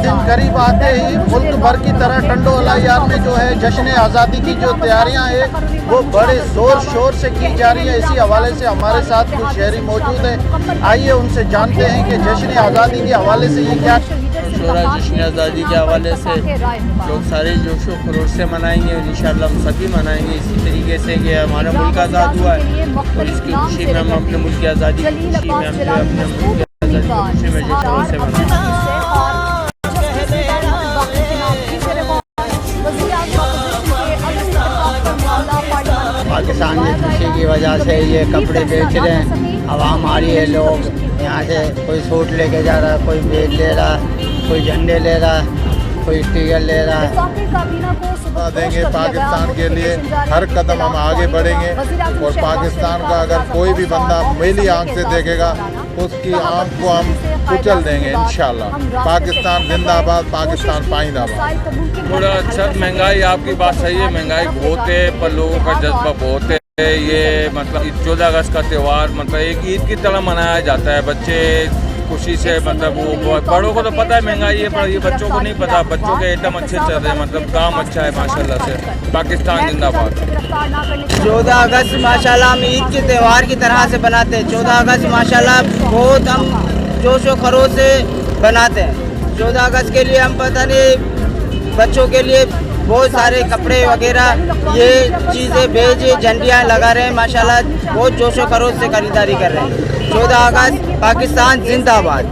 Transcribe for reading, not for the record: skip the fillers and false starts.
दिन करीब आते ही मुल्क भर की तरह टंडो अलायार में जो है जश्न आज़ादी की जो तैयारियां हैं वो बड़े ज़ोर शोर से की जा रही है। इसी हवाले से हमारे साथ कुछ शहरी मौजूद हैं, आइए उनसे जानते हैं कि जश्न आज़ादी के हवाले से ये क्या जश्न आज़ादी के हवाले से लोग सारे जोशो खरोश से मनाएंगे और इंशाअल्लाह हम सभी मनाएंगे इसी तरीके से कि हमारा मुल्क आज़ाद हुआ है और इसकी खुशी में हम अपने मुल्क की आज़ादी की खुशी में हम जो अपने मुल्क की आज़ादी की खुशी में जोशों से मनाएंगे। पाकिस्तान की खुशी की वजह से ये कपड़े बेच रहे हैं, आवाम आ रही है, लोग यहाँ से कोई सूट लेके जा रहा है, कोई बैग ले रहा है, कोई झंडे ले रहा है, कोई स्टिकर ले रहा है। देंगे पाकिस्तान के लिए हर कदम हम आगे बढ़ेंगे और पाकिस्तान का अगर कोई भी बंदा मेली आंख से देखेगा उसकी आंख को हम कुचल देंगे इंशाल्लाह। पाकिस्तान जिंदाबाद, पाकिस्तान पाइंदाबाद। थोड़ा अच्छा महंगाई, आपकी बात सही है, महंगाई बहुत है पर लोगों का जज्बा बहुत है। ये मतलब 14 अगस्त का त्यौहार मतलब एक ईद की तरह मनाया जाता है, बच्चे खुशी से मतलब वो बड़ों को तो पता है महंगाई है पर ये बच्चों को नहीं पता। बच्चों के एकदम अच्छे चल रहे हैं, मतलब काम अच्छा है माशाल्लाह से। पाकिस्तान जिंदाबाद। 14 अगस्त माशाल्लाह हम ईद के त्यौहार की तरह से बनाते हैं। 14 अगस्त माशाल्लाह बहुत हम जोश व खरोश से बनाते हैं। 14 अगस्त के लिए हम पता नहीं बच्चों के लिए बहुत सारे कपड़े वगैरह ये चीज़ें भेज झंडियाँ लगा रहे हैं, माशाल्लाह बहुत जोश व खरोश से खरीदारी कर रहे हैं। 14 अगस्त पाकिस्तान जिंदाबाद।